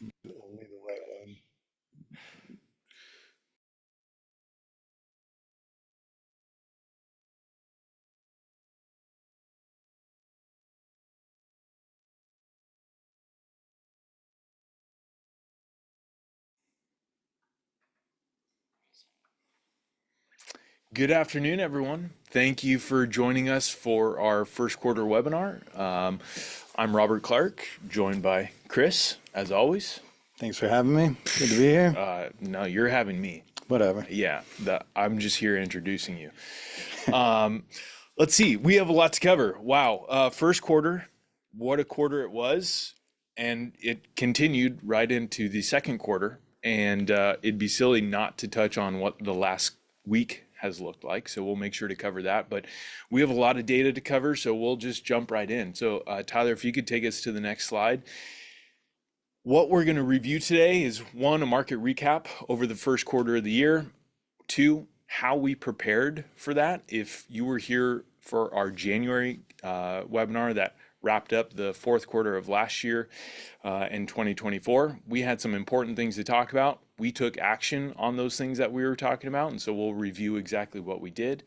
Only the right one. Good afternoon, everyone. Thank you for joining us for our first quarter webinar. I'm Robert Clark, joined by Chris, as always. Thanks for having me. Good to be here. No, you're having me. Whatever. Yeah, I'm just here introducing you. Let's see, we have a lot to cover. Wow, first quarter, what a quarter it was, and it continued right into the second quarter. And it'd be silly not to touch on what the last week has looked like. So we'll make sure to cover that. But we have a lot of data to cover, so we'll just jump right in. So Tyler, if you could take us to the next slide. What we're going to review today is one, a market recap over the first quarter of the year. Two, how we prepared for that. If you were here for our January webinar that wrapped up the fourth quarter of last year in 2024, we had some important things to talk about. We took action on those things that we were talking about, and so we'll review exactly what we did.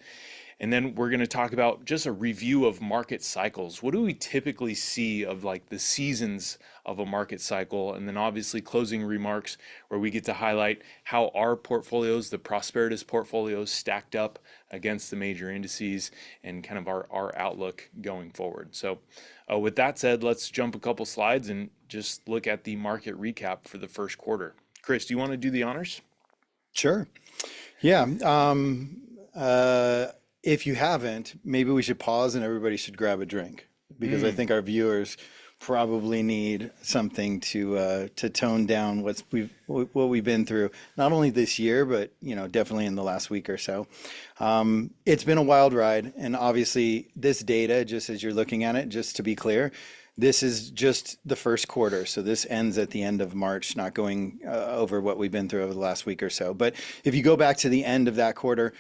And then we're going to talk about just a review of market cycles. What do we typically see of like the seasons of a market cycle? And then obviously closing remarks where we get to highlight how our portfolios, the Prosperitas portfolios, stacked up against the major indices and kind of our outlook going forward. So with that said, let's jump a couple slides and just look at the market recap for the first quarter. Chris, do you want to do the honors? Sure. Yeah. If you haven't, maybe we should pause and everybody should grab a drink because I think our viewers probably need something to tone down what we've been through, not only this year, but definitely in the last week or so. It's been a wild ride, and obviously this data, just as you're looking at it, just to be clear, this is just the first quarter. So this ends at the end of March, not going over what we've been through over the last week or so. But if you go back to the end of that quarter,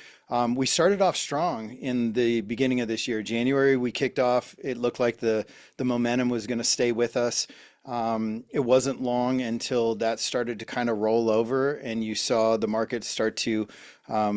we started off strong in the beginning of this year. January, we kicked off. It looked like the momentum was going to stay with us. It wasn't long until that started to kind of roll over and you saw the market start to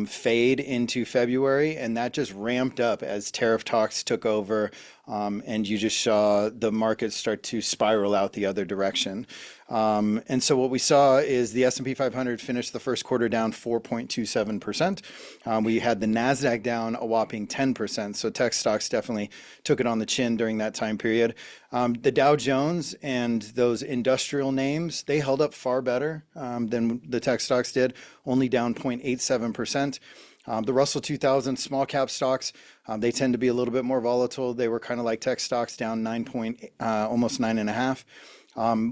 fade into February, and that just ramped up as tariff talks took over, and you just saw the market start to spiral out the other direction. And so what we saw is the S&P 500 finished the first quarter down 4.27%. We had the NASDAQ down a whopping 10%. So tech stocks definitely took it on the chin during that time period. The Dow Jones and those industrial names, they held up far better than the tech stocks did, only down 0.87%. The Russell 2000 small cap stocks, they tend to be a little bit more volatile. They were kind of like tech stocks, down almost 9.5.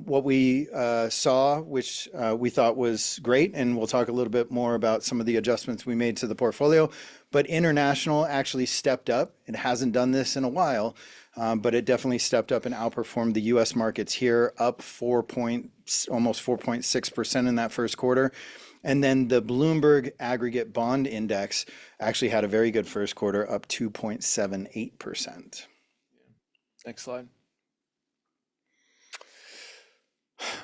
What we saw, which we thought was great, and we'll talk a little bit more about some of the adjustments we made to the portfolio, but international actually stepped up. It hasn't done this in a while, but it definitely stepped up and outperformed the U.S. markets here, up almost 4.6% in that first quarter. And then the Bloomberg Aggregate Bond Index actually had a very good first quarter, up 2.78%. Next slide.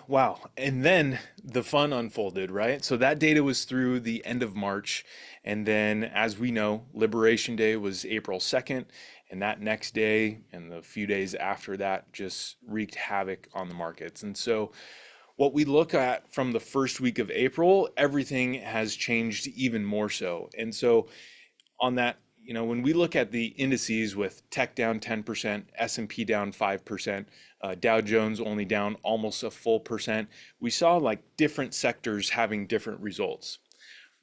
Wow. And then the fun unfolded, right? So that data was through the end of March. And then, as we know, Liberation Day was April 2nd. And that next day and the few days after that just wreaked havoc on the markets. And so, what we look at from the first week of April, everything has changed even more so. And so, on that, when we look at the indices with tech down 10%, S&P down 5%, Dow Jones only down almost a full percent, we saw like different sectors having different results.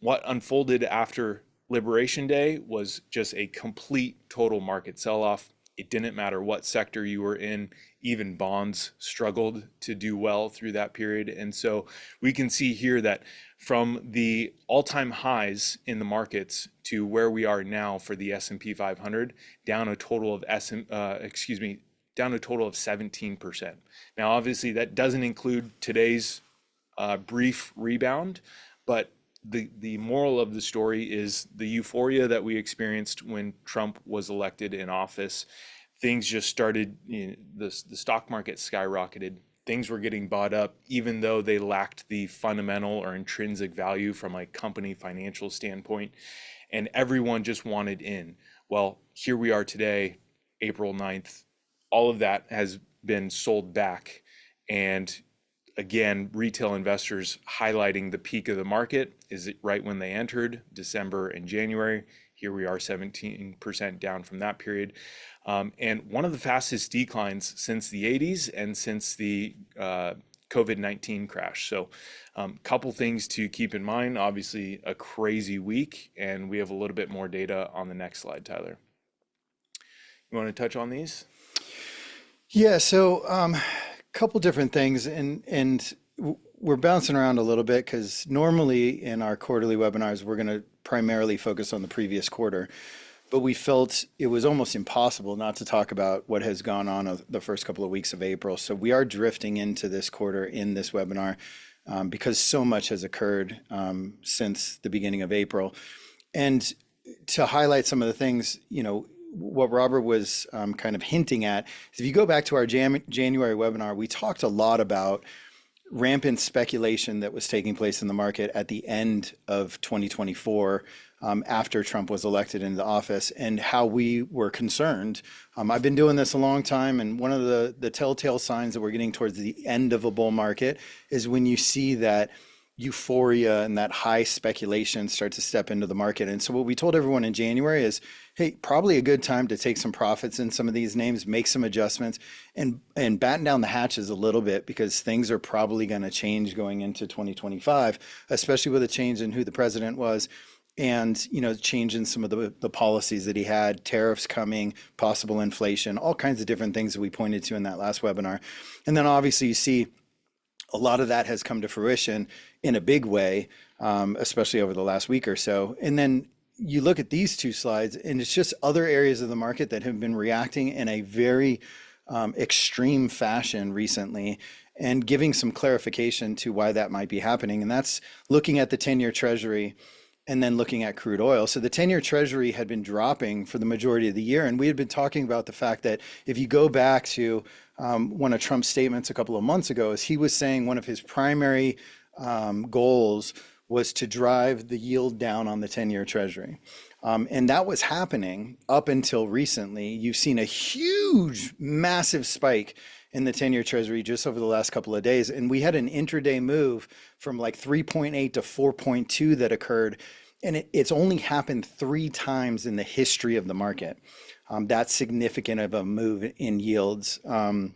What unfolded after Liberation Day was just a complete total market sell-off. It didn't matter what sector you were in, even bonds struggled to do well through that period. And so we can see here that from the all-time highs in the markets to where we are now for the S&P 500, down a total of down a total of 17%. Now, obviously, that doesn't include today's brief rebound, but the moral of the story is the euphoria that we experienced when Trump was elected in office. Things just started, the stock market skyrocketed. things were getting bought up, even though they lacked the fundamental or intrinsic value from a company financial standpoint, and everyone just wanted in. Well, here we are today, April 9th. All of that has been sold back. And again, retail investors highlighting the peak of the market is it right when they entered December and January. Here we are 17% down from that period. And one of the fastest declines since the 80s and since the COVID-19 crash. So couple things to keep in mind. Obviously, a crazy week, and we have a little bit more data on the next slide, Tyler. You want to touch on these? Yeah, so couple different things, and we're bouncing around a little bit because normally in our quarterly webinars, we're going to primarily focus on the previous quarter. But we felt it was almost impossible not to talk about what has gone on the first couple of weeks of April. So we are drifting into this quarter in this webinar because so much has occurred since the beginning of April. And to highlight some of the things, what Robert was kind of hinting at is if you go back to our January webinar, we talked a lot about rampant speculation that was taking place in the market at the end of 2024 after Trump was elected into office, and how we were concerned. I've been doing this a long time, and one of the telltale signs that we're getting towards the end of a bull market is when you see that euphoria and that high speculation start to step into the market. And so what we told everyone in January is, hey, probably a good time to take some profits in some of these names, make some adjustments, and batten down the hatches a little bit, because things are probably going to change going into 2025, especially with a change in who the president was, and change in some of the policies that he had, tariffs coming, possible inflation, all kinds of different things that we pointed to in that last webinar. And then obviously you see a lot of that has come to fruition in a big way, especially over the last week or so. And then you look at these two slides, and it's just other areas of the market that have been reacting in a very extreme fashion recently, and giving some clarification to why that might be happening. And that's looking at the 10-year Treasury and then looking at crude oil. So the 10-year Treasury had been dropping for the majority of the year. And we had been talking about the fact that if you go back to one of Trump's statements a couple of months ago, is he was saying one of his primary goals was to drive the yield down on the 10-year Treasury. And that was happening up until recently. You've seen a huge, massive spike in the 10-year Treasury just over the last couple of days. And we had an intraday move from like 3.8 to 4.2 that occurred. And it's only happened 3 times in the history of the market. That's significant of a move in yields on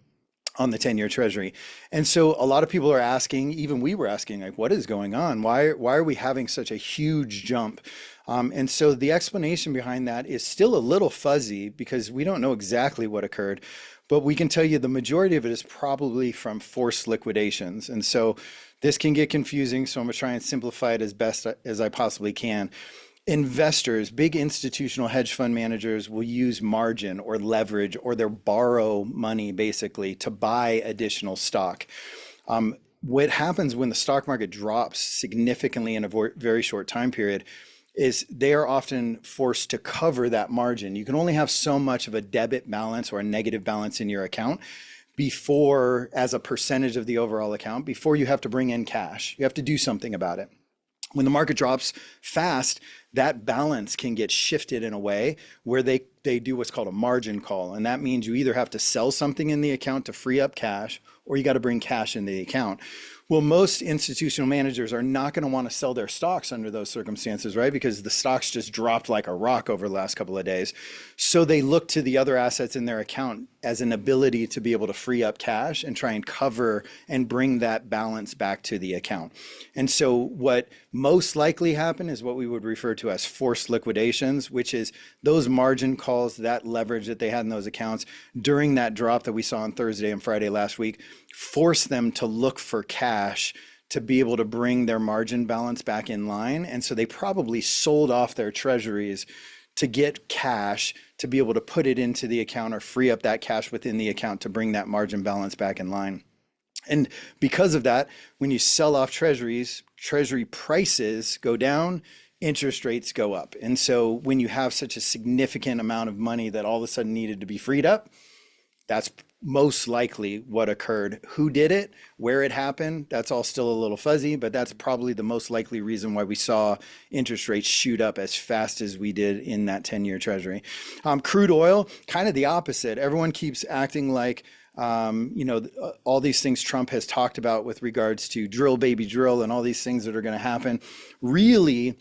the 10-year Treasury. And so a lot of people are asking, even we were asking, like, what is going on? Why are we having such a huge jump? And so the explanation behind that is still a little fuzzy, because we don't know exactly what occurred, but we can tell you the majority of it is probably from forced liquidations. And so this can get confusing, so I'm gonna try and simplify it as best as I possibly can. Investors, big institutional hedge fund managers, will use margin or leverage, or they'll borrow money basically to buy additional stock. What happens when the stock market drops significantly in a very short time period is they are often forced to cover that margin. You can only have so much of a debit balance or a negative balance in your account before, as a percentage of the overall account, before you have to bring in cash. You have to do something about it. When the market drops fast, that balance can get shifted in a way where they do what's called a margin call. And that means you either have to sell something in the account to free up cash, or you got to bring cash in the account. Well, most institutional managers are not going to want to sell their stocks under those circumstances, right? Because the stocks just dropped like a rock over the last couple of days. So they look to the other assets in their account as an ability to be able to free up cash and try and cover and bring that balance back to the account. And so what most likely happened is what we would refer to as forced liquidations, which is those margin calls, that leverage that they had in those accounts during that drop that we saw on Thursday and Friday last week, forced them to look for cash to be able to bring their margin balance back in line. And so they probably sold off their treasuries to get cash to be able to put it into the account, or free up that cash within the account to bring that margin balance back in line. And because of that, when you sell off treasuries, treasury prices go down, interest rates go up. And so when you have such a significant amount of money that all of a sudden needed to be freed up, that's most likely what occurred. Who did it, where it happened, that's all still a little fuzzy, but that's probably the most likely reason why we saw interest rates shoot up as fast as we did in that 10-year treasury. Crude oil, kind of the opposite. Everyone keeps acting like all these things Trump has talked about with regards to drill, baby, drill, and all these things that are going to happen. Really,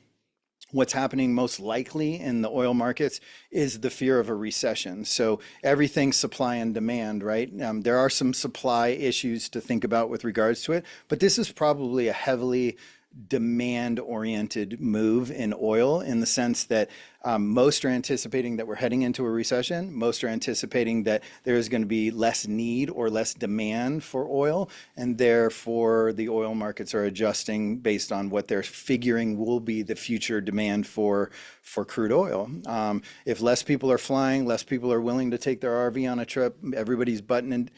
what's happening most likely in the oil markets is the fear of a recession. So everything's supply and demand, right? There are some supply issues to think about with regards to it, but this is probably a heavily demand oriented move in oil, in the sense that most are anticipating that we're heading into a recession. Most are anticipating that there is going to be less need or less demand for oil, and therefore the oil markets are adjusting based on what they're figuring will be the future demand for crude oil. If less people are flying, less people are willing to take their RV on a trip, everybody's battening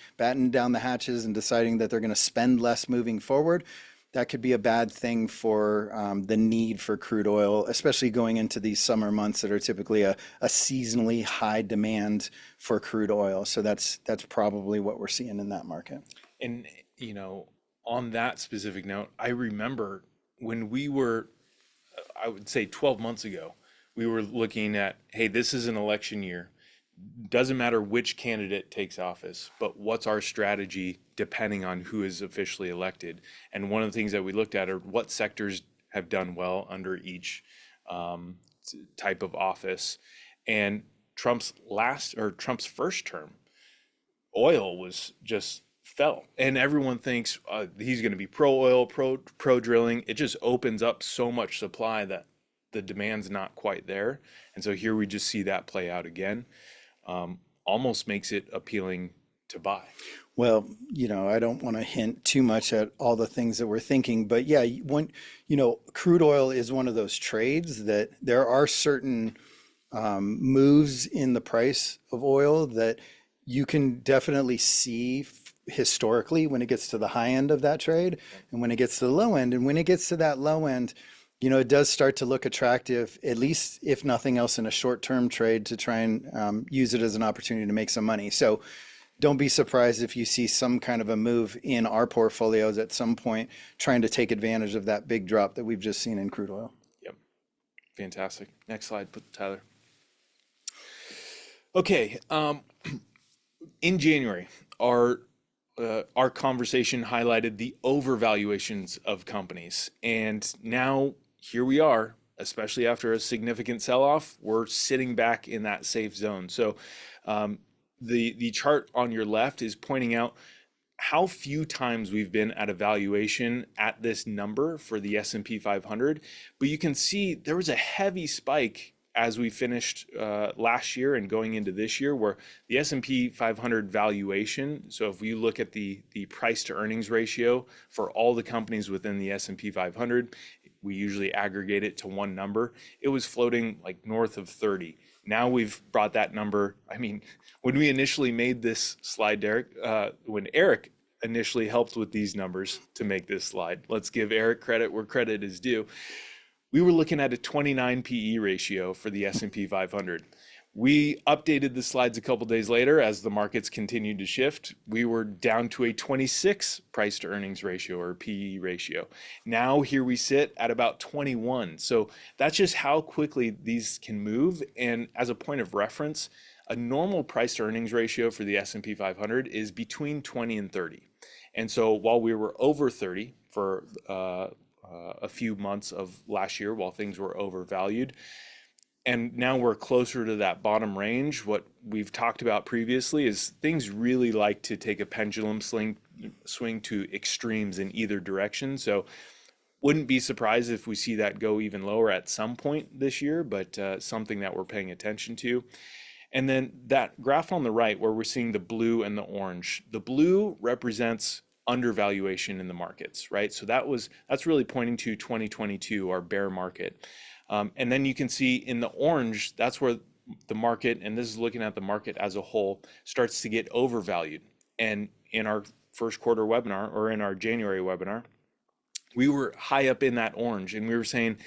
down the hatches and deciding that they're going to spend less moving forward, that could be a bad thing for the need for crude oil, especially going into these summer months that are typically a seasonally high demand for crude oil. So that's probably what we're seeing in that market. And, on that specific note, I remember when we were, I would say 12 months ago, we were looking at, hey, this is an election year. Doesn't matter which candidate takes office, but what's our strategy depending on who is officially elected? And one of the things that we looked at are what sectors have done well under each type of office. And Trump's first term, oil was just fell, and everyone thinks he's going to be pro oil, pro drilling. It just opens up so much supply that the demand's not quite there, and so here we just see that play out again. Almost makes it appealing to buy. Well, I don't want to hint too much at all the things that we're thinking, but yeah, crude oil is one of those trades that there are certain moves in the price of oil that you can definitely see historically when it gets to the high end of that trade and when it gets to the low end. And when it gets to that low end, it does start to look attractive, at least if nothing else in a short-term trade, to try and use it as an opportunity to make some money. So don't be surprised if you see some kind of a move in our portfolios at some point, trying to take advantage of that big drop that we've just seen in crude oil. Yep. Fantastic. Next slide, Tyler. Okay. In January, our conversation highlighted the overvaluations of companies, and now here we are, especially after a significant sell-off, we're sitting back in that safe zone. So the chart on your left is pointing out how few times we've been at a valuation at this number for the S&P 500, but you can see there was a heavy spike as we finished last year and going into this year, where the S&P 500 valuation, so if we look at the price to earnings ratio for all the companies within the S&P 500, we usually aggregate it to one number. It was floating like north of 30. Now we've brought that number. I mean, when we initially made this slide, Derek, when Eric initially helped with these numbers to make this slide, let's give Eric credit where credit is due. We were looking at a 29 PE ratio for the S&P 500. We updated the slides a couple days later as the markets continued to shift. We were down to a 26 price to earnings ratio, or PE ratio. Now here we sit at about 21. So that's just how quickly these can move. And as a point of reference, a normal price to earnings ratio for the S&P 500 is between 20 and 30. And so while we were over 30 for a few months of last year while things were overvalued, and now we're closer to that bottom range, what we've talked about previously is things really like to take a pendulum swing to extremes in either direction. So wouldn't be surprised if we see that go even lower at some point this year, but something that we're paying attention to. And then that graph on the right where we're seeing the blue and the orange, the blue represents undervaluation in the markets, right? So that's really pointing to 2022, our bear market. And then you can see in the orange, that's where the market, and this is looking at the market as a whole, starts to get overvalued. And in our first quarter webinar, or in our January webinar, we were high up in that orange, and we were saying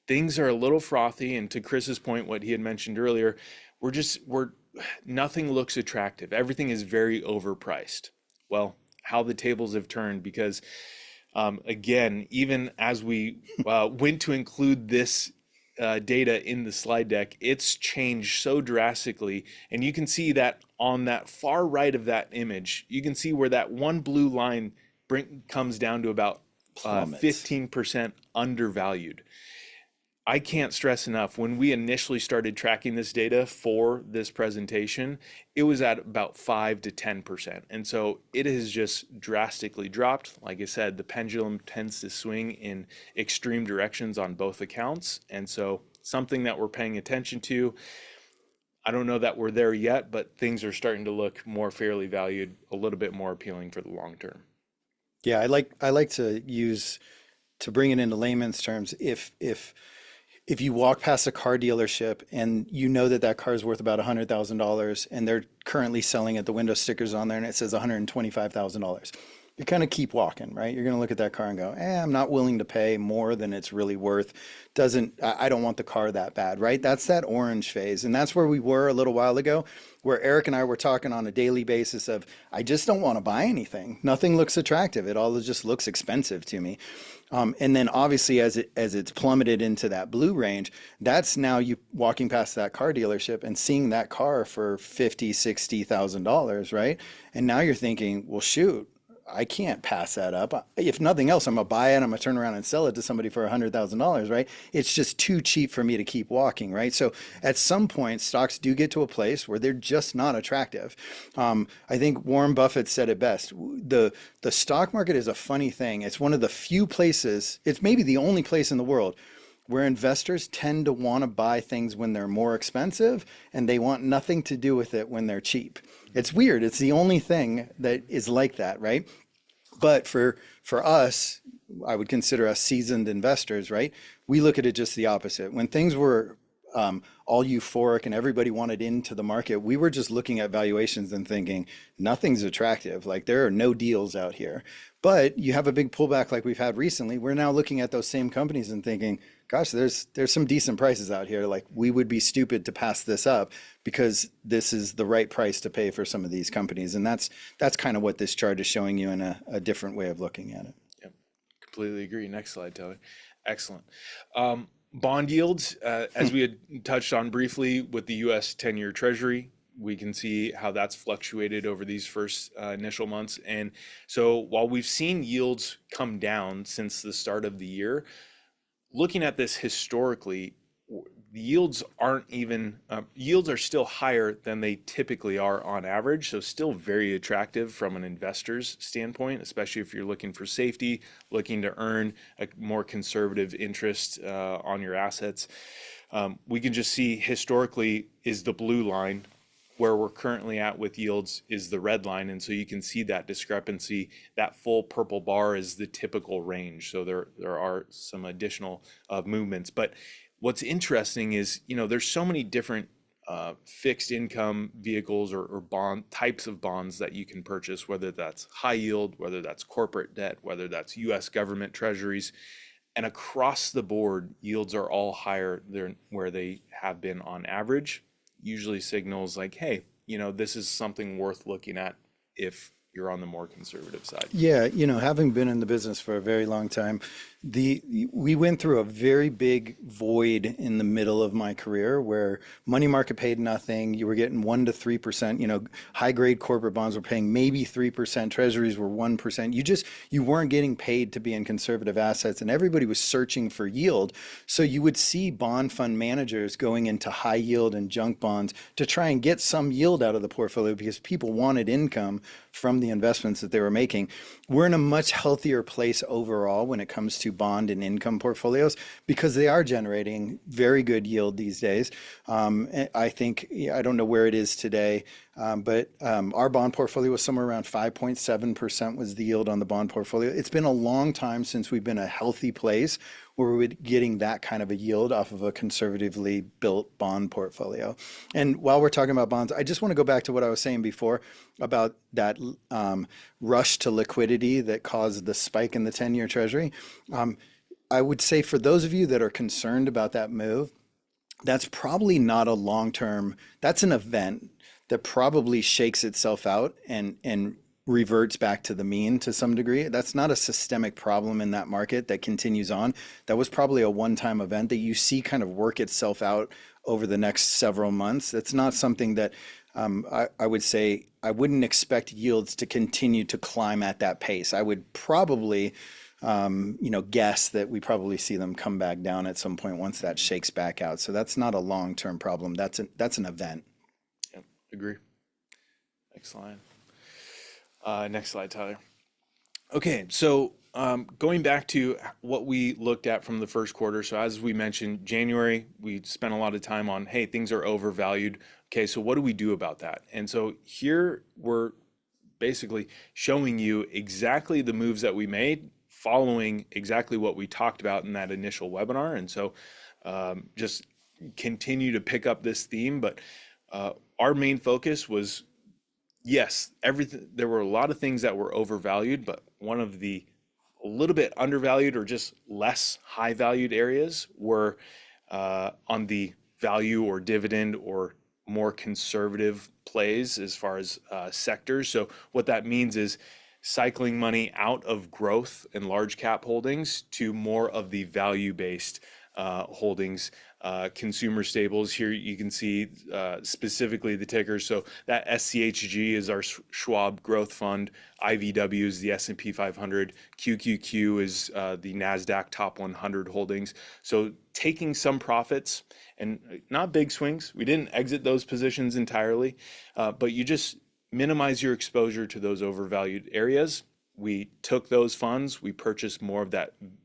things are a little frothy. And to Chris's point, what he had mentioned earlier, we're nothing looks attractive. Everything is very overpriced. Well, how the tables have turned because again, even as we went to include this data in the slide deck, it's changed so drastically. And you can see that on that far right of that image, you can see where that one blue line comes down to about Plummets. 15% undervalued. I can't stress enough, when we initially started tracking this data for this presentation, it was at about 5 to 10%. And so it has just drastically dropped. Like I said, the pendulum tends to swing in extreme directions on both accounts. And so something that we're paying attention to. I don't know that we're there yet, but things are starting to look more fairly valued, a little bit more appealing for the long term. Yeah, I like to use, to bring it into layman's terms, if you walk past a car dealership and you know that that car is worth about $100,000 and they're currently selling it, the window stickers on there and it says $125,000, you kind of keep walking, right? You're going to look at that car and go, I'm not willing to pay more than it's really worth. I don't want the car that bad, right? That's that orange phase. And that's where we were a little while ago, where Eric and I were talking on a daily basis of, I just don't want to buy anything. Nothing looks attractive. It all just looks expensive to me. And then obviously as it's plummeted into that blue range, that's now you walking past that car dealership and seeing that car for $50,000, $60,000, right? And now you're thinking, well, shoot, I can't pass that up. If nothing else, I'm gonna buy it. I'm gonna turn around and sell it to somebody for $100,000, right? It's just too cheap for me to keep walking, right? So at some point, stocks do get to a place where they're just not attractive. I think Warren Buffett said it best. The stock market is a funny thing. It's one of the few places. It's maybe the only place in the world where investors tend to want to buy things when they're more expensive and they want nothing to do with it when they're cheap. It's weird. It's the only thing that is like that, right? But for us, I would consider us seasoned investors, right? We look at it just the opposite. When things were all euphoric and everybody wanted into the market, we were just looking at valuations and thinking nothing's attractive. Like there are no deals out here. But you have a big pullback like we've had recently. We're now looking at those same companies and thinking, gosh, there's some decent prices out here. Like we would be stupid to pass this up because this is the right price to pay for some of these companies. And that's kind of what this chart is showing you in a different way of looking at it. Yep, completely agree. Next slide, Tyler. Excellent. Bond yields, as we had touched on briefly with the U.S. 10-year Treasury, we can see how that's fluctuated over these first initial months. And so while we've seen yields come down since the start of the year, looking at this historically, the yields yields are still higher than they typically are on average. So still very attractive from an investor's standpoint, especially if you're looking for safety, looking to earn a more conservative interest on your assets. We can just see historically is the blue line. Where we're currently at with yields is the red line. And so you can see that discrepancy. That full purple bar is the typical range. So there are some additional movements. But what's interesting is, there's so many different fixed income vehicles or bond types of bonds that you can purchase, whether that's high yield, whether that's corporate debt, whether that's US government treasuries. And across the board, yields are all higher than where they have been on average. Usually signals like, hey, this is something worth looking at if you're on the more conservative side. Yeah, having been in the business for a very long time, we went through a very big void in the middle of my career where money market paid nothing. You were getting 1% to 3%. High grade corporate bonds were paying maybe 3%. Treasuries were 1%. You weren't getting paid to be in conservative assets, and everybody was searching for yield. So you would see bond fund managers going into high yield and junk bonds to try and get some yield out of the portfolio because people wanted income from the investments that they were making. We're in a much healthier place overall when it comes to bond and income portfolios because they are generating very good yield these days. I think, I don't know where it is today, but our bond portfolio was somewhere around 5.7% was the yield on the bond portfolio. It's been a long time since we've been a healthy place where we're getting that kind of a yield off of a conservatively built bond portfolio. And while we're talking about bonds, I just want to go back to what I was saying before about that rush to liquidity that caused the spike in the 10-year Treasury. I would say for those of you that are concerned about that move, that's probably not a long-term, that's an event. that probably shakes itself out and reverts back to the mean to some degree. That's not a systemic problem in that market that continues on. That was probably a one-time event that you see kind of work itself out over the next several months. That's not something that I would say I wouldn't expect yields to continue to climb at that pace. I would probably guess that we probably see them come back down at some point once that shakes back out. So that's not a long-term problem. That's an event. Yep, agree. Next slide. Next slide, Tyler. Okay, so going back to what we looked at from the first quarter. So as we mentioned, January, we spent a lot of time on, hey, things are overvalued. Okay, so what do we do about that? And so here we're basically showing you exactly the moves that we made following exactly what we talked about in that initial webinar. And so just continue to pick up this theme, but our main focus was, yes, everything. There were a lot of things that were overvalued, but one of the a little bit undervalued or just less high valued areas were on the value or dividend or more conservative plays as far as sectors. So what that means is cycling money out of growth and large cap holdings to more of the value based holdings, consumer staples. Here you can see specifically the tickers. So that SCHG is our Schwab Growth Fund. IVW is the S&P 500. QQQ is the NASDAQ Top 100 holdings. So taking some profits and not big swings. We didn't exit those positions entirely, but you just minimize your exposure to those overvalued areas. We took those funds, we purchased more of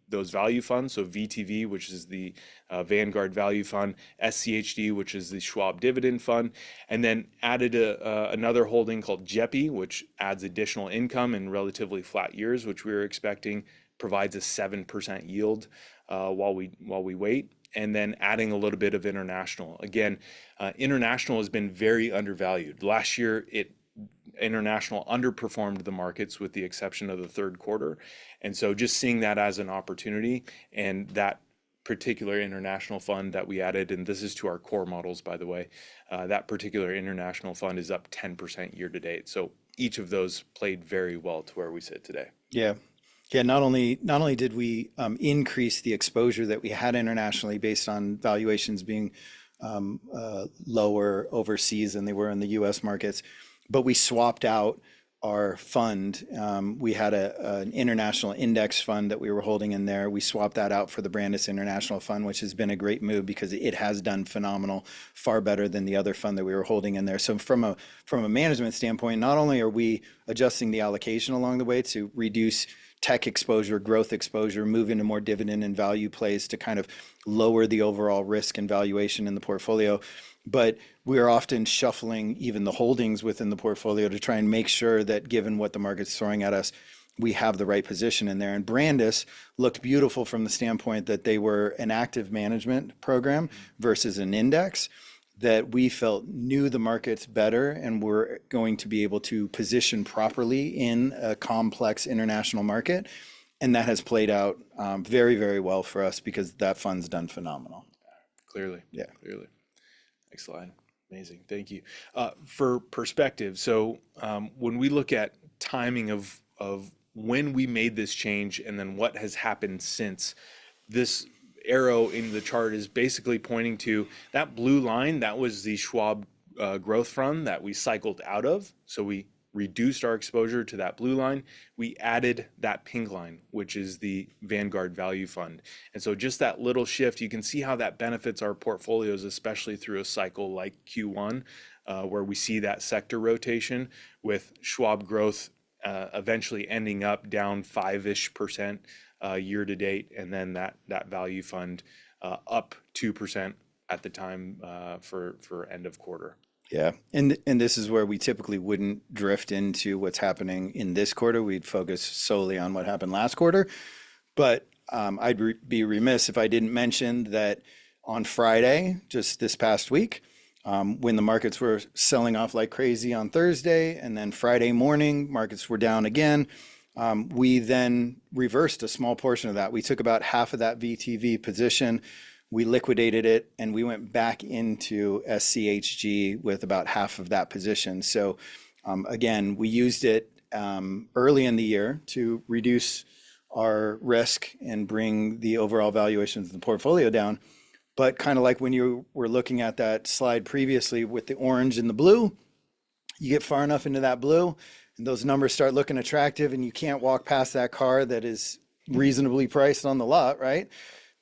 those value funds. So VTV, which is the Vanguard Value Fund, SCHD, which is the Schwab Dividend Fund, and then added another holding called JEPI, which adds additional income in relatively flat years, which we were expecting provides a 7% yield while we wait. And then adding a little bit of international. Again, international has been very undervalued. Last year, international underperformed the markets with the exception of the third quarter. And so just seeing that as an opportunity, and that particular international fund that we added, and this is to our core models, by the way, that particular international fund is up 10% year to date. So each of those played very well to where we sit today. Yeah. Yeah, not only did we increase the exposure that we had internationally based on valuations being lower overseas than they were in the U.S. markets, but we swapped out our fund. We had an international index fund that we were holding in there. We swapped that out for the Brandis International Fund, which has been a great move because it has done phenomenal, far better than the other fund that we were holding in there. So from a management standpoint, not only are we adjusting the allocation along the way to reduce tech exposure, growth exposure, move into more dividend and value plays to kind of lower the overall risk and valuation in the portfolio, but we are often shuffling even the holdings within the portfolio to try and make sure that given what the market's throwing at us, we have the right position in there. And Brandis looked beautiful from the standpoint that they were an active management program versus an index that we felt knew the markets better and were going to be able to position properly in a complex international market. And that has played out very, very well for us because that fund's done phenomenal. Clearly. Yeah. Clearly. Next slide. Amazing. Thank you. For perspective, so when we look at timing of when we made this change and then what has happened since, this arrow in the chart is basically pointing to that blue line. That was the Schwab Growth Fund that we cycled out of. So we reduced our exposure to that blue line. We added that pink line, which is the Vanguard Value Fund. And so just that little shift, you can see how that benefits our portfolios, especially through a cycle like Q1, where we see that sector rotation with Schwab Growth eventually ending up down 5-ish% year to date, and then that value fund up 2% at the time for end of quarter. Yeah, and this is where we typically wouldn't drift into what's happening in this quarter. We'd focus solely on what happened last quarter. But I'd be remiss if I didn't mention that on Friday, just this past week, when the markets were selling off like crazy on Thursday, and then Friday morning, markets were down again. We then reversed a small portion of that. We took about half of that VTV position. we liquidated it and we went back into SCHG with about half of that position. So again, we used it early in the year to reduce our risk and bring the overall valuations of the portfolio down. But kind of like when you were looking at that slide previously with the orange and the blue, you get far enough into that blue and those numbers start looking attractive and you can't walk past that car that is reasonably priced on the lot, right?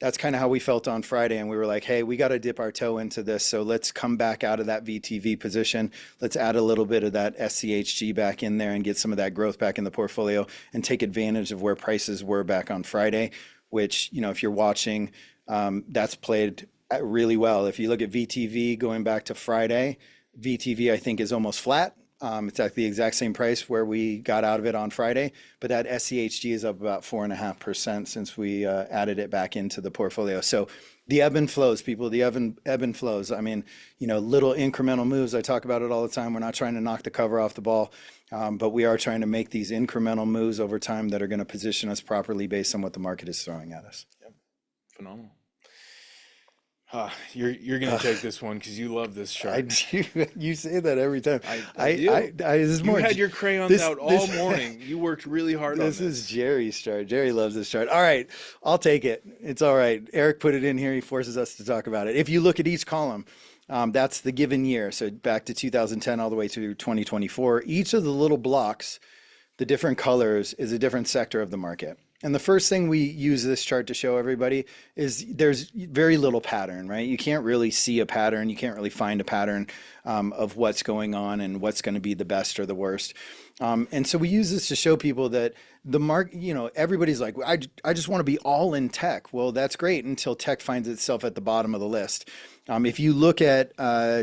That's kind of how we felt on Friday. And we were like, hey, we got to dip our toe into this. So let's come back out of that VTV position. Let's add a little bit of that SCHG back in there and get some of that growth back in the portfolio and take advantage of where prices were back on Friday, which, you know, if you're watching, that's played really well. If you look at VTV going back to Friday, VTV I think is almost flat. It's at the exact same price where we got out of it on Friday, but that SCHG is up about 4.5% since we added it back into the portfolio. So the ebb and flows, people, the ebb and flows. I mean, you know, little incremental moves. I talk about it all the time. We're not trying to knock the cover off the ball, but we are trying to make these incremental moves over time that are going to position us properly based on what the market is throwing at us. Yep. Phenomenal. You're gonna take this one because you love this chart. I do. You say that every time. I do. This is more. You had your crayons out all morning. You worked really hard on this. This is Jerry's chart. Jerry loves this chart. All right, I'll take it. It's all right. Eric put it in here. He forces us to talk about it. If you look at each column, that's the given year. So back to 2010 all the way through 2024. Each of the little blocks, the different colors, is a different sector of the market. And the first thing we use this chart to show everybody is there's very little pattern, right? You can't really see a pattern. You can't really find a pattern of what's going on and what's going to be the best or the worst. And so we use this to show people that the market, you know, everybody's like, I just want to be all in tech. Well, that's great until tech finds itself at the bottom of the list. If you look at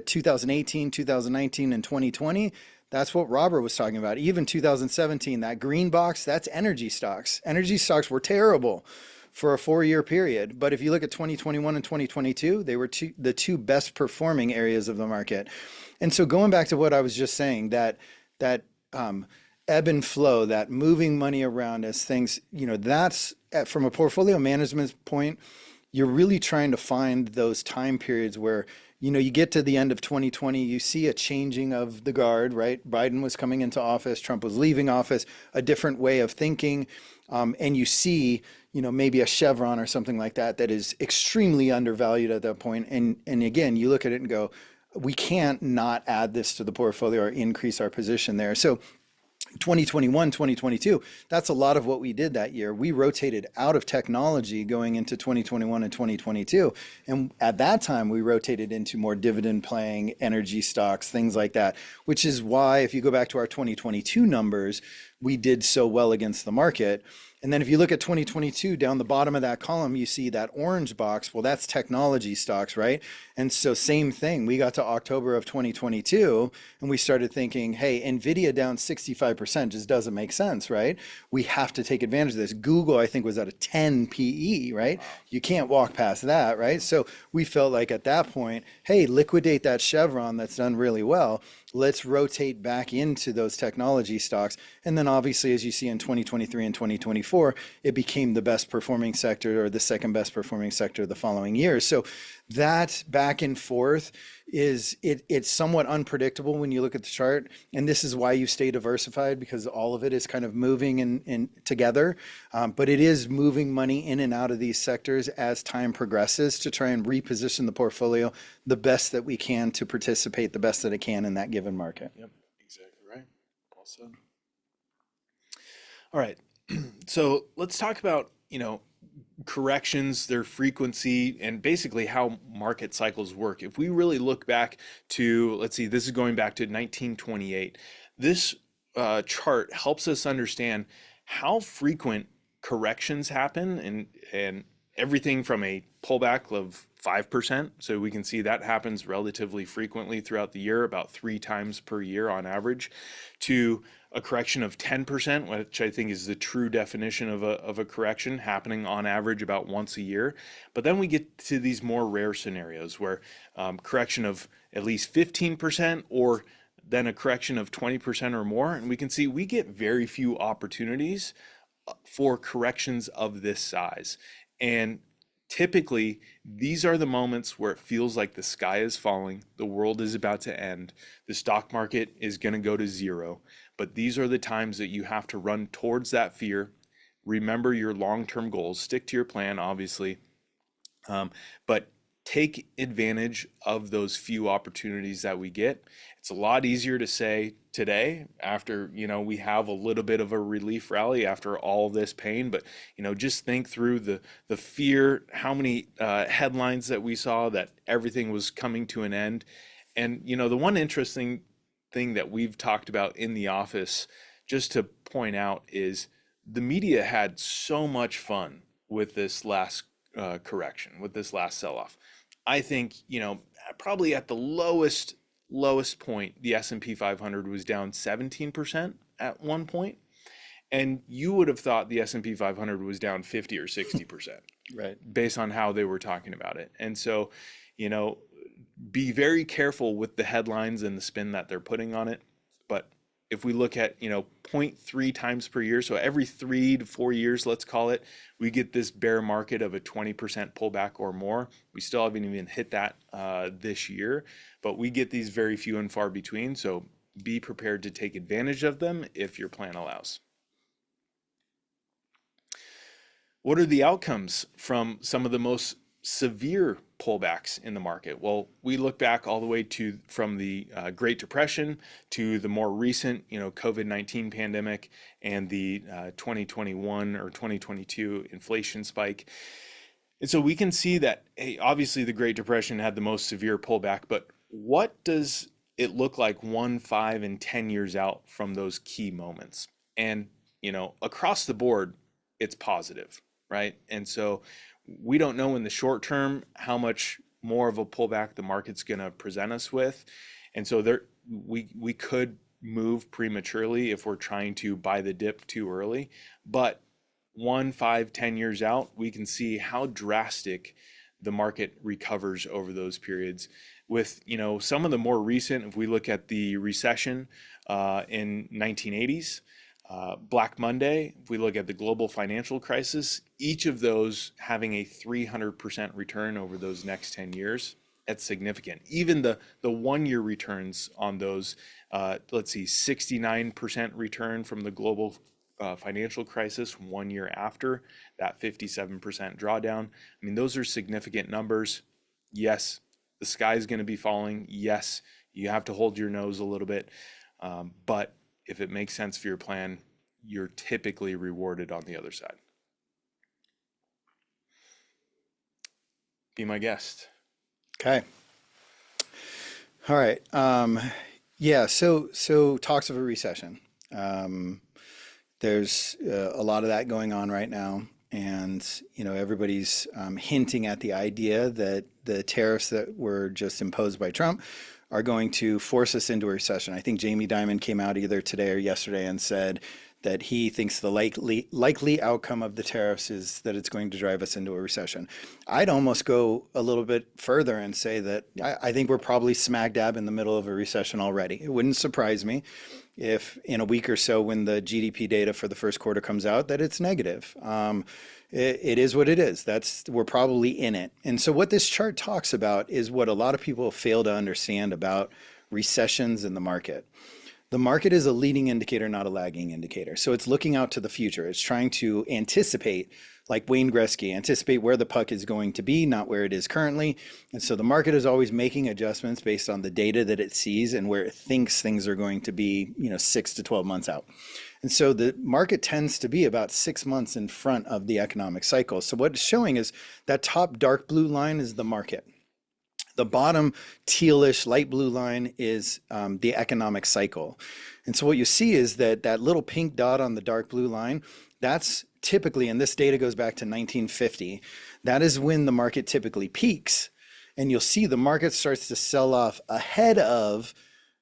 2018, 2019, and 2020, that's what Robert was talking about. Even 2017, that green box, that's energy stocks. Energy stocks were terrible for a 4-year period. But if you look at 2021 and 2022, they were the two best performing areas of the market. And so going back to what I was just saying, that ebb and flow, that moving money around as things, you know, that's from a portfolio management point, you're really trying to find those time periods where, you know, you get to the end of 2020, you see a changing of the guard, right? Biden was coming into office, Trump was leaving office, a different way of thinking. And you see, you know, maybe a Chevron or something like that, that is extremely undervalued at that point. And again, you look at it and go, we can't not add this to the portfolio or increase our position there. So 2021, 2022, that's a lot of what we did that year. We rotated out of technology going into 2021 and 2022. And at that time, we rotated into more dividend paying energy stocks, things like that, which is why if you go back to our 2022 numbers, we did so well against the market. And then if you look at 2022, down the bottom of that column, you see that orange box. Well, that's technology stocks, right? And so same thing, we got to October of 2022 and we started thinking, hey, NVIDIA down 65% just doesn't make sense, right? We have to take advantage of this. Google, I think, was at a 10 PE, right? You can't walk past that, right? So we felt like at that point, hey, liquidate that Chevron that's done really well. Let's rotate back into those technology stocks. And then obviously, as you see in 2023 and 2024, it became the best performing sector or the second best performing sector the following years. So that back and forth it's somewhat unpredictable when you look at the chart. And this is why you stay diversified, because all of it is kind of moving in together. But it is moving money in and out of these sectors as time progresses to try and reposition the portfolio the best that we can to participate the best that it can in that given market. Yep, exactly right. Well said. All right. So let's talk about, you know, corrections, their frequency, and basically how market cycles work. If we really look back to, let's see, this is going back to 1928. This chart helps us understand how frequent corrections happen and everything from a pullback of 5%. So we can see that happens relatively frequently throughout the year, about 3 times per year on average, to a correction of 10%, which I think is the true definition of a correction, happening on average about once a year. But then we get to these more rare scenarios where correction of at least 15% or then a correction of 20% or more. And we can see we get very few opportunities for corrections of this size. And typically these are the moments where it feels like the sky is falling, the world is about to end, the stock market is going to go to zero. But these are the times that you have to run towards that fear. Remember your long-term goals, stick to your plan, obviously, but take advantage of those few opportunities that we get. It's a lot easier to say today after, we have a little bit of a relief rally after all this pain, but, just think through the fear, how many headlines that we saw that everything was coming to an end. And, the one interesting thing that we've talked about in the office, just to point out, is the media had so much fun with this last correction, with this last sell-off. I think, probably at the lowest point, the S&P 500 was down 17% at one point, and you would have thought the S&P 500 was down 50 or 60%, Right. based on how they were talking about it. And so, be very careful with the headlines and the spin that they're putting on it. But if we look at, 0.3 times per year, so every 3 to 4 years, let's call it, we get this bear market of a 20% pullback or more. We still haven't even hit that this year, but we get these very few and far between. So be prepared to take advantage of them if your plan allows. What are the outcomes from some of the most severe pullbacks in the market? Well, we look back all the way from the Great Depression to the more recent, COVID-19 pandemic and the 2021 or 2022 inflation spike. And so we can see that, hey, obviously the Great Depression had the most severe pullback, but what does it look like 1, 5, and 10 years out from those key moments? And, across the board, it's positive, right? And so we don't know in the short term how much more of a pullback the market's going to present us with. And so we could move prematurely if we're trying to buy the dip too early. But 1, 5, 10 years out, we can see how drastic the market recovers over those periods. With, some of the more recent, if we look at the recession in 1980s, Black Monday, if we look at the global financial crisis, each of those having a 300% return over those next 10 years, that's significant. Even the 1-year returns on those, let's see, 69% return from the global financial crisis 1 year after, that 57% drawdown. I mean, those are significant numbers. Yes, the sky is going to be falling. Yes, you have to hold your nose a little bit, but if it makes sense for your plan, you're typically rewarded on the other side. Be my guest. Okay. All right. Yeah. So talks of a recession. There's a lot of that going on right now, and everybody's hinting at the idea that the tariffs that were just imposed by Trump are going to force us into a recession. I think Jamie Dimon came out either today or yesterday and said that he thinks the likely outcome of the tariffs is that it's going to drive us into a recession. I'd almost go a little bit further and say that I think we're probably smack dab in the middle of a recession already. It wouldn't surprise me if in a week or so, when the GDP data for the first quarter comes out, that it's negative. It is what it is. We're probably in it. And so what this chart talks about is what a lot of people fail to understand about recessions in the market. The market is a leading indicator, not a lagging indicator. So it's looking out to the future. It's trying to anticipate, like Wayne Gretzky, anticipate where the puck is going to be, not where it is currently. And so the market is always making adjustments based on the data that it sees and where it thinks things are going to be, 6 to 12 months out. And so the market tends to be about 6 months in front of the economic cycle. So what it's showing is that top dark blue line is the market. The bottom tealish light blue line is the economic cycle. And so what you see is that little pink dot on the dark blue line, that's typically, and this data goes back to 1950, that is when the market typically peaks. And you'll see the market starts to sell off ahead of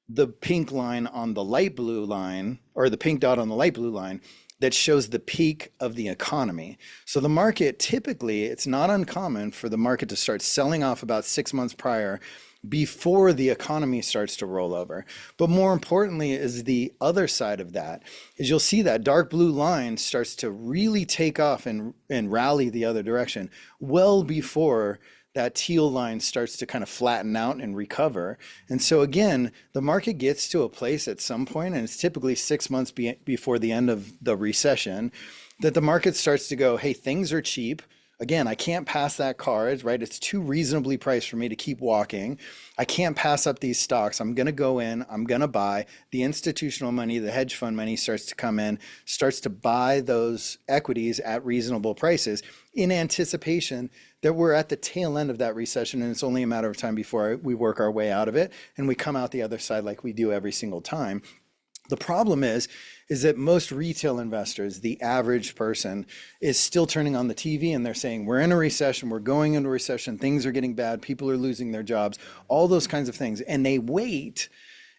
the pink line on the light blue line, or the pink dot on the light blue line, that shows the peak of the economy. So the market, typically, it's not uncommon for the market to start selling off about 6 months prior before the economy starts to roll over. But more importantly is the other side of that is you'll see that dark blue line starts to really take off and rally the other direction well before that teal line starts to kind of flatten out and recover. And so again, the market gets to a place at some point, and it's typically 6 months before the end of the recession, that the market starts to go, hey, things are cheap. Again, I can't pass that card, right? It's too reasonably priced for me to keep walking. I can't pass up these stocks. I'm going to go in, I'm going to buy. The institutional money, the hedge fund money starts to come in, starts to buy those equities at reasonable prices in anticipation that we're at the tail end of that recession, and it's only a matter of time before we work our way out of it and we come out the other side like we do every single time. The problem is that most retail investors, the average person, is still turning on the TV and they're saying, we're in a recession, we're going into a recession, things are getting bad, people are losing their jobs, all those kinds of things. And they wait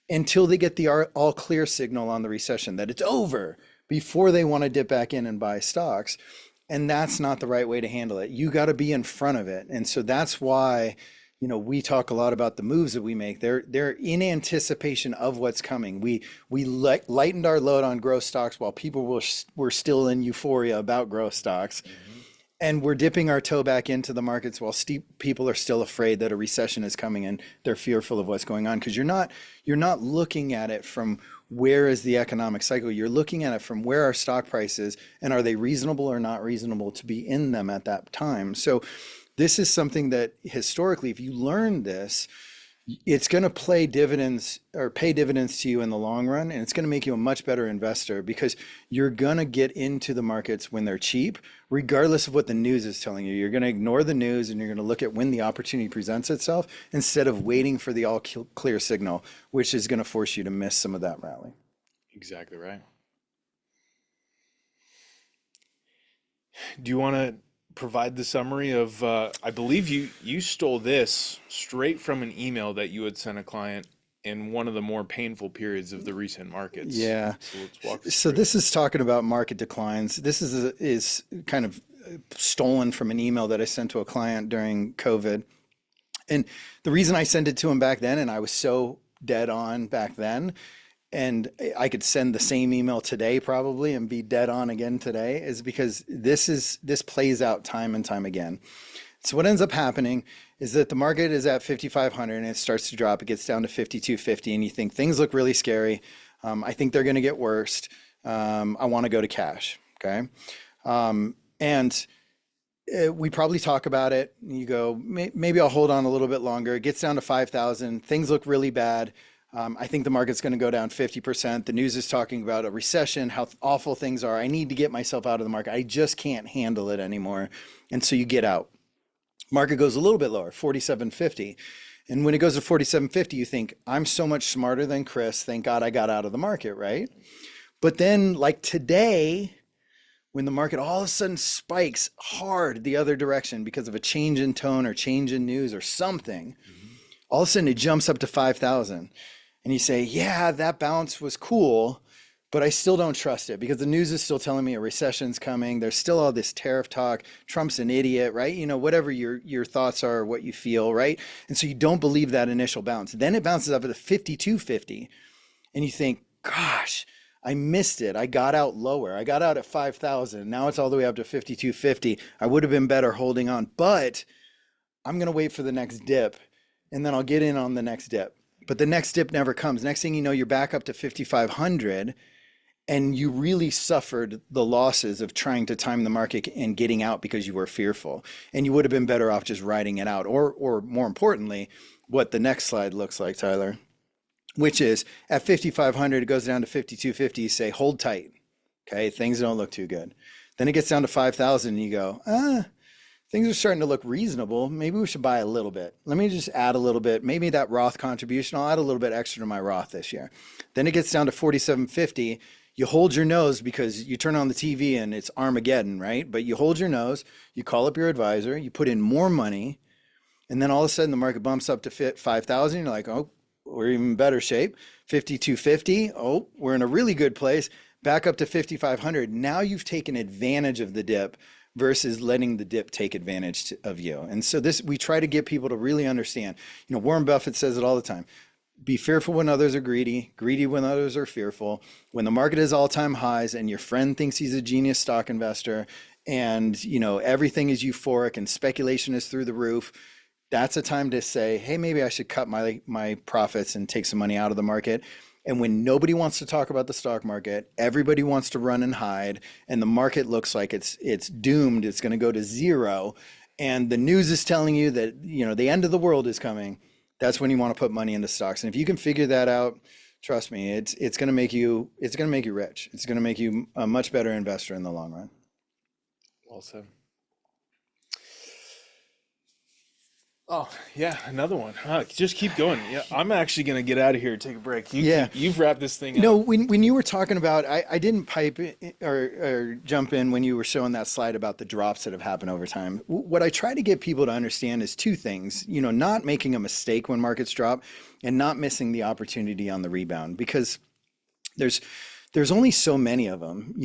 until they get the all clear signal on the recession that it's over before they want to dip back in and buy stocks. And that's not the right way to handle it. You got to be in front of it. And so that's why, we talk a lot about the moves that we make. They're in anticipation of what's coming. We lightened our load on growth stocks while people were still in euphoria about growth stocks. Mm-hmm. And we're dipping our toe back into the markets while people are still afraid that a recession is coming and they're fearful of what's going on. Because you're not looking at it from where is the economic cycle. You're looking at it from where are stock prices and are they reasonable or not reasonable to be in them at that time. So this is something that historically, if you learn this, it's going to pay dividends to you in the long run, and it's going to make you a much better investor because you're going to get into the markets when they're cheap, regardless of what the news is telling you. You're going to ignore the news and you're going to look at when the opportunity presents itself instead of waiting for the all clear signal, which is going to force you to miss some of that rally. Exactly right. Do you want to provide the summary of, I believe you stole this straight from an email that you had sent a client in one of the more painful periods of the recent markets. Yeah. So let's walk So this is talking about market declines. This is kind of stolen from an email that I sent to a client during COVID. And the reason I sent it to him back then, and I was so dead on back then, and I could send the same email today probably and be dead on again today, is because this plays out time and time again. So what ends up happening is that the market is at 5,500 and it starts to drop. It gets down to 5,250 and you think things look really scary. I think they're going to get worse. I want to go to cash. Okay. We probably talk about it. You go, maybe I'll hold on a little bit longer. It gets down to 5,000. Things look really bad. I think the market's going to go down 50%. The news is talking about a recession, how awful things are. I need to get myself out of the market. I just can't handle it anymore. And so you get out. Market goes a little bit lower, 47.50. And when it goes to 47.50, you think, I'm so much smarter than Chris. Thank God I got out of the market, right? But then like today, when the market all of a sudden spikes hard the other direction because of a change in tone or change in news or something, all of a sudden it jumps up to 5,000. And you say, yeah, that bounce was cool, but I still don't trust it because the news is still telling me a recession's coming. There's still all this tariff talk. Trump's an idiot, right? Whatever your thoughts are, what you feel, right? And so you don't believe that initial bounce. Then it bounces up to 5,250 and you think, gosh, I missed it. I got out lower. I got out at 5,000. Now it's all the way up to 5,250. I would have been better holding on, but I'm going to wait for the next dip and then I'll get in on the next dip. But the next dip never comes. Next thing you know, you're back up to 5,500 and you really suffered the losses of trying to time the market and getting out because you were fearful. And you would have been better off just riding it out. Or more importantly, what the next slide looks like, Tyler, which is at 5,500, it goes down to 5,250. You say, hold tight. Okay, things don't look too good. Then it gets down to 5,000 and you go, things are starting to look reasonable. Maybe we should buy a little bit. Let me just add a little bit. Maybe that Roth contribution, I'll add a little bit extra to my Roth this year. Then it gets down to 47.50. You hold your nose because you turn on the TV and it's Armageddon, right? But you hold your nose, you call up your advisor, you put in more money, and then all of a sudden the market bumps up to 5,000. You're like, oh, we're in better shape. 5,250. Oh, we're in a really good place. Back up to 5,500. Now you've taken advantage of the dip versus letting the dip take advantage of you. And so this, we try to get people to really understand, Warren Buffett says it all the time. Be fearful when others are greedy, greedy when others are fearful. When the market is all-time highs and your friend thinks he's a genius stock investor and, everything is euphoric and speculation is through the roof, that's a time to say, hey, maybe I should cut my profits and take some money out of the market. And when nobody wants to talk about the stock market, everybody wants to run and hide, and the market looks like it's doomed, it's going to go to zero, and the news is telling you that, the end of the world is coming, that's when you want to put money into stocks. And if you can figure that out, trust me, it's going to make you rich. It's going to make you a much better investor in the long run. Well said. Oh, yeah, another one. Just keep going. Yeah, I'm actually going to get out of here and take a break. You've wrapped this thing up. No, when you were talking about, I didn't pipe or jump in when you were showing that slide about the drops that have happened over time. What I try to get people to understand is two things, not making a mistake when markets drop and not missing the opportunity on the rebound, because there's only so many of them.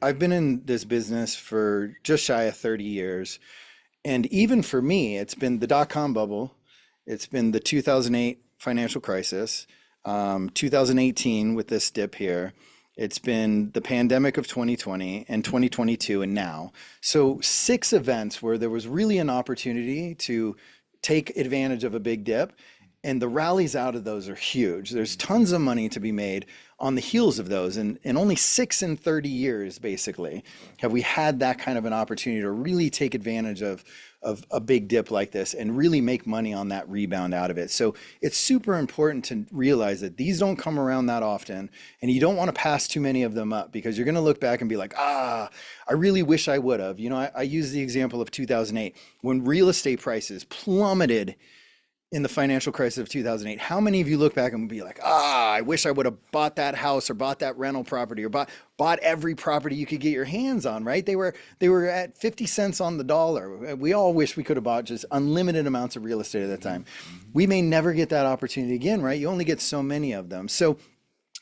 I've been in this business for just shy of 30 years. And even for me, it's been the dot-com bubble, it's been the 2008 financial crisis, 2018 with this dip here, it's been the pandemic of 2020 and 2022 and now. So 6 events where there was really an opportunity to take advantage of a big dip, and the rallies out of those are huge. There's tons of money to be made on the heels of those, and only 6 in 30 years, basically, have we had that kind of an opportunity to really take advantage of a big dip like this and really make money on that rebound out of it. So it's super important to realize that these don't come around that often, and you don't want to pass too many of them up, because you're going to look back and be like, I really wish I would have. I use the example of 2008 when real estate prices plummeted in the financial crisis of 2008. How many of you look back and be like, I wish I would have bought that house or bought that rental property or bought every property you could get your hands on, right? They were at 50 cents on the dollar. We all wish we could have bought just unlimited amounts of real estate at that time. We may never get that opportunity again, right? You only get so many of them. So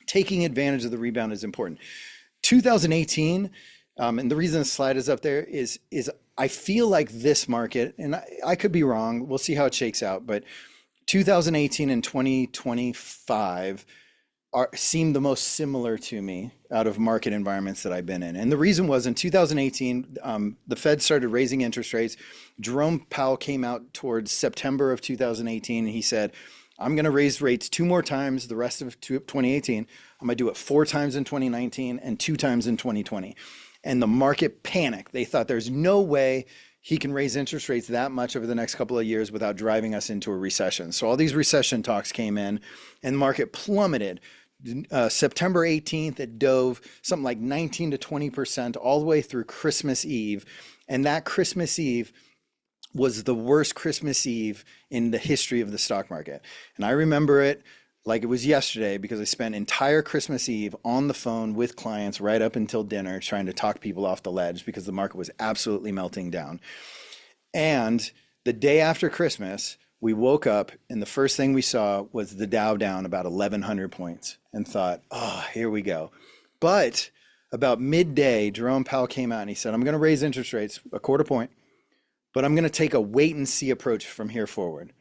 taking advantage of the rebound is important. 2018, and the reason the slide is up there is I feel like this market, and I could be wrong, we'll see how it shakes out, but 2018 and 2025 seem the most similar to me out of market environments that I've been in. And the reason was in 2018, the Fed started raising interest rates. Jerome Powell came out towards September of 2018, and he said, I'm going to raise rates 2 more times the rest of 2018. I'm going to do it 4 times in 2019 and 2 times in 2020. And the market panicked. They thought there's no way he can raise interest rates that much over the next couple of years without driving us into a recession. So all these recession talks came in, and the market plummeted. September 18th, it dove something like 19 to 20% all the way through Christmas Eve. And that Christmas Eve was the worst Christmas Eve in the history of the stock market. And I remember it like it was yesterday, because I spent entire Christmas Eve on the phone with clients right up until dinner trying to talk people off the ledge, because the market was absolutely melting down. And the day after Christmas, we woke up and the first thing we saw was the Dow down about 1,100 points, and thought, here we go. But about midday, Jerome Powell came out and he said, I'm going to raise interest rates a 1/4 point, but I'm going to take a wait and see approach from here forward.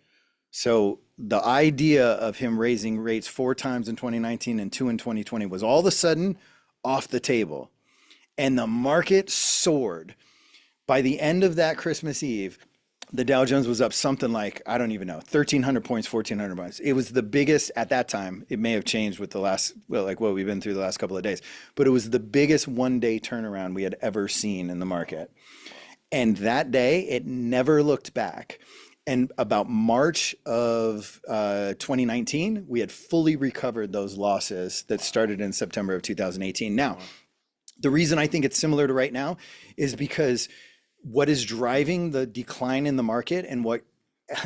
So the idea of him raising rates 4 times in 2019 and 2 in 2020 was all of a sudden off the table. And the market soared. By the end of that Christmas Eve, the Dow Jones was up something like, I don't even know, 1,300 points, 1,400 points. It was the biggest at that time. It may have changed with the last, like what we've been through the last couple of days, but it was the biggest one-day turnaround we had ever seen in the market. And that day, it never looked back. And about March of 2019, we had fully recovered those losses that started in September of 2018. Now, the reason I think it's similar to right now is because what is driving the decline in the market, and what,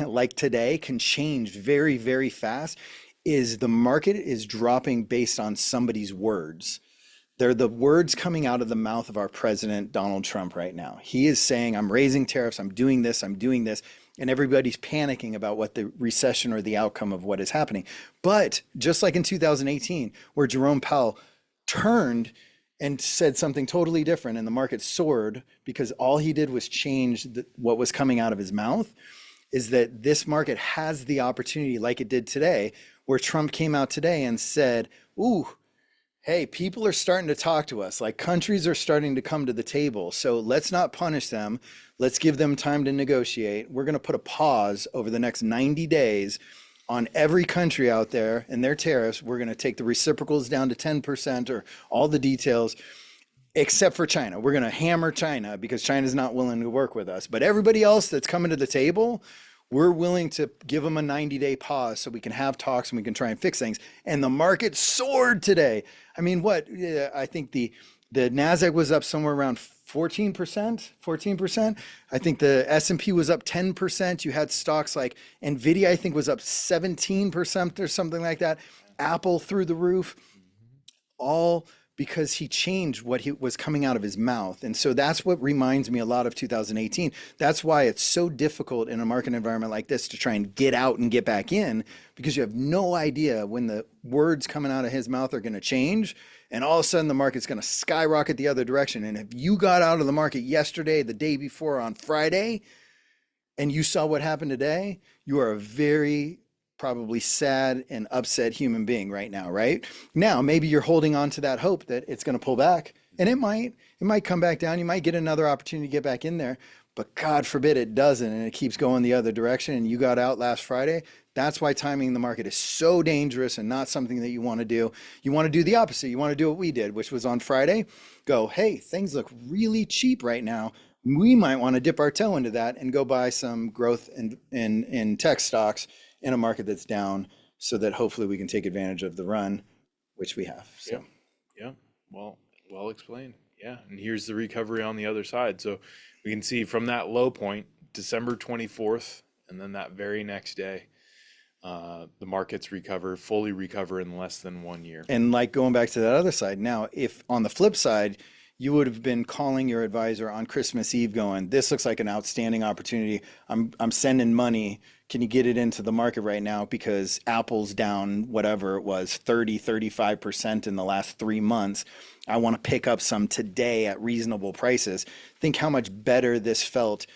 like today, can change very, very fast, is the market is dropping based on somebody's words. They're the words coming out of the mouth of our president, Donald Trump, right now. He is saying, I'm raising tariffs, I'm doing this, and everybody's panicking about what the recession or the outcome of what is happening. But just like in 2018, where Jerome Powell turned and said something totally different, and the market soared because all he did was change what was coming out of his mouth, is that this market has the opportunity, like it did today, where Trump came out today and said, ooh, hey, people are starting to talk to us. Like countries are starting to come to the table. So let's not punish them. Let's give them time to negotiate. We're going to put a pause over the next 90 days on every country out there and their tariffs. We're going to take the reciprocals down to 10% or all the details, except for China. We're going to hammer China because China's not willing to work with us. But everybody else that's coming to the table, we're willing to give them a 90-day pause so we can have talks and we can try and fix things. And the market soared today. I mean, I think the NASDAQ was up somewhere around 14%. I think the S&P was up 10%. You had stocks like NVIDIA, I think was up 17% or something like that. Apple through the roof, all because he changed what he was coming out of his mouth. And so that's what reminds me a lot of 2018. That's why it's so difficult in a market environment like this to try and get out and get back in, because you have no idea when the words coming out of his mouth are going to change. And all of a sudden the market's going to skyrocket the other direction. And if you got out of the market yesterday, the day before on Friday, and you saw what happened today, you are a very probably sad and upset human being right now, right? Now, maybe you're holding on to that hope that it's going to pull back, and it might come back down. You might get another opportunity to get back in there, but God forbid it doesn't, and it keeps going the other direction, and you got out last Friday. That's why timing the market is so dangerous and not something that you want to do. You want to do the opposite. You want to do what we did, which was on Friday, go, hey, things look really cheap right now. We might want to dip our toe into that and go buy some growth in tech stocks in a market that's down, so that hopefully we can take advantage of the run, which we have. So Yeah. Well explained. Yeah. And here's the recovery on the other side. So we can see from that low point, December 24th, and then that very next day, the markets fully recover in less than 1 year. And like going back to that other side, now, if on the flip side, you would have been calling your advisor on Christmas Eve going, this looks like an outstanding opportunity. I'm sending money. Can you get it into the market right now? Because Apple's down, whatever it was, 35% in the last 3 months. I want to pick up some today at reasonable prices. Think how much better this felt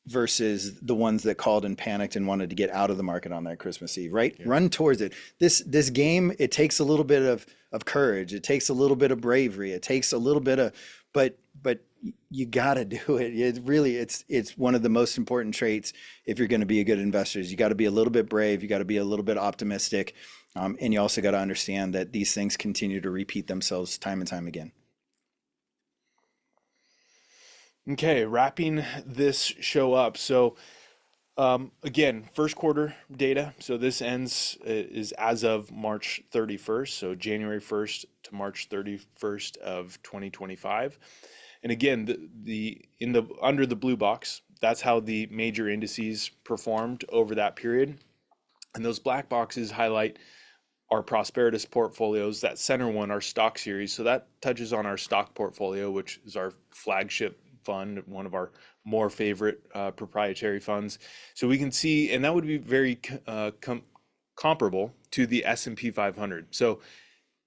versus the ones that called and panicked and wanted to get out of the market on that Christmas Eve, right? Yeah. Run towards it. This game, it takes a little bit of courage. It takes a little bit of bravery. It takes a little bit of, but you got to do it. It really, it's one of the most important traits if you're going to be a good investor. You got to be a little bit brave. You got to be a little bit optimistic. And you also got to understand that these things continue to repeat themselves time and time again. Okay, wrapping this show up. So again, first quarter data. So this is as of March 31st. So January 1st to March 31st of 2025. And again, under the blue box, that's how the major indices performed over that period. And those black boxes highlight our Prosperitas portfolios. That center one, our stock series. So that touches on our stock portfolio, which is our flagship fund, one of our more favorite proprietary funds. So we can see, and that would be very comparable to the S&P 500. So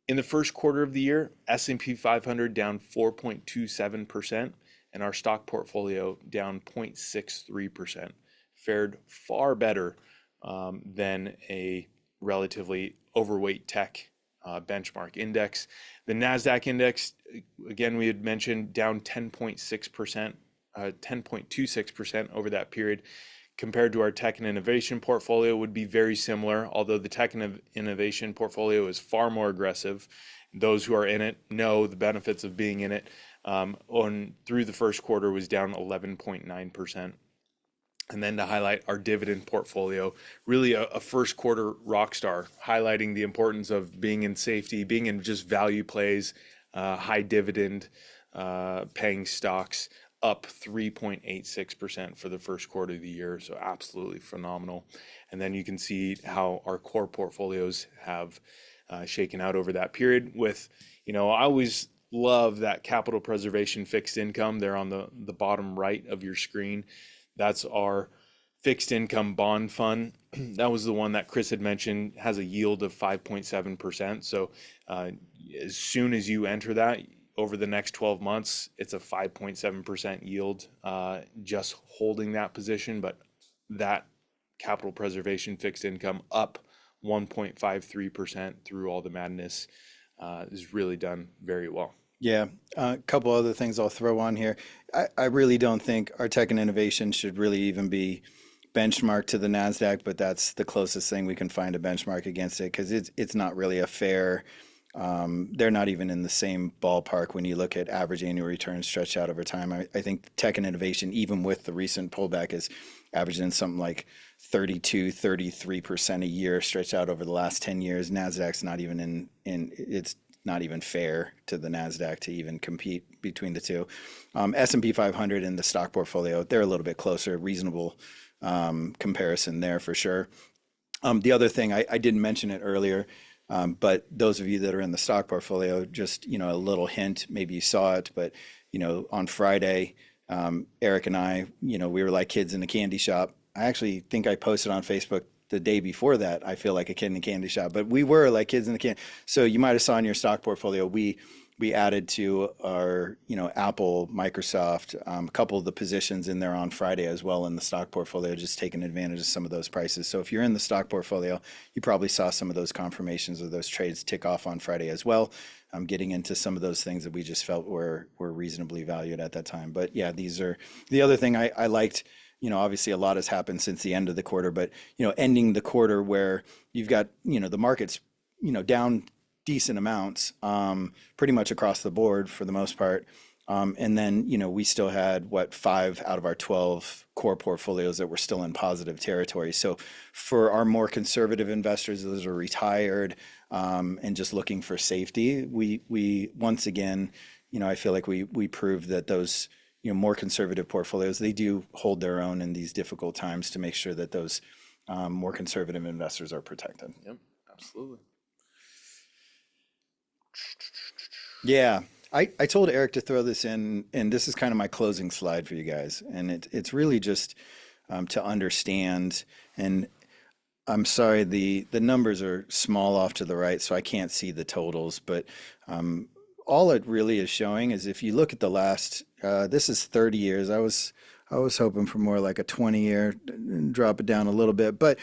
in the first quarter of the year, S&P 500 down 4.27%, and our stock portfolio down 0.63%. Fared far better than a relatively overweight tech benchmark index. The NASDAQ index, again, we had mentioned down 10.6%, 10.26% over that period. Compared to our tech and innovation portfolio would be very similar, although the tech and innovation portfolio is far more aggressive. Those who are in it know the benefits of being in it. Through the first quarter was down 11.9%. And then to highlight our dividend portfolio, really a first quarter rock star, highlighting the importance of being in safety, being in just value plays, high dividend paying stocks, up 3.86% for the first quarter of the year. So absolutely phenomenal. And then you can see how our core portfolios have shaken out over that period with, I always love that capital preservation fixed income there on the bottom right of your screen. That's our fixed income bond fund. That was the one that Chris had mentioned, has a yield of 5.7%. So as soon as you enter that, over the next 12 months, it's a 5.7% yield, just holding that position. But that capital preservation fixed income up 1.53% through all the madness is really done very well. Yeah, a couple other things I'll throw on here. I really don't think our tech and innovation should really even be benchmarked to the NASDAQ, but that's the closest thing we can find a benchmark against it because it's not really a fair, they're not even in the same ballpark when you look at average annual returns stretched out over time. I think tech and innovation, even with the recent pullback, is averaging something like 32, 33% a year stretched out over the last 10 years. NASDAQ's not even it's not even fair to the NASDAQ to even compete between the two. S&P 500 and the stock portfolio, they're a little bit closer, reasonable comparison there for sure. The other thing, I didn't mention it earlier, but those of you that are in the stock portfolio, just, a little hint, maybe you saw it, but, on Friday, Eric and I, we were like kids in a candy shop. I actually think I posted on Facebook the day before that, I feel like a kid in a candy shop, but we were like kids in the candy. So you might have saw in your stock portfolio, we added to our, Apple, Microsoft, a couple of the positions in there on Friday as well in the stock portfolio, just taking advantage of some of those prices. So if you're in the stock portfolio, you probably saw some of those confirmations of those trades tick off on Friday as well. I'm getting into some of those things that we just felt were reasonably valued at that time. But yeah, these are the other thing I liked. Obviously a lot has happened since the end of the quarter, but, ending the quarter where you've got, the market's, down decent amounts, pretty much across the board for the most part. And then, we still had 5 out of our 12 core portfolios that were still in positive territory. So for our more conservative investors, those are retired, and just looking for safety, we once again, I feel like we proved that those, more conservative portfolios, they do hold their own in these difficult times to make sure that those more conservative investors are protected. Yep, absolutely. Yeah, I told Eric to throw this in, and this is kind of my closing slide for you guys. And it's really just to understand, and I'm sorry, the numbers are small off to the right, so I can't see the totals, but all it really is showing is if you look at the last, this is 30 years. I was hoping for more like a 20-year, drop it down a little bit. But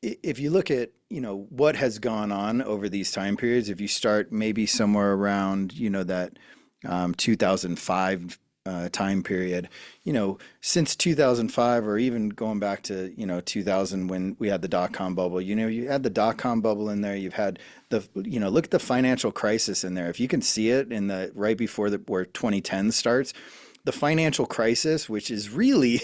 if you look at, what has gone on over these time periods, if you start maybe somewhere around, that 2005 time period, since 2005 or even going back to, 2000 when we had the dot-com bubble, you had the dot-com bubble in there, you've had the, look at the financial crisis in there. If you can see it in the right before where 2010 starts, the financial crisis, which is really,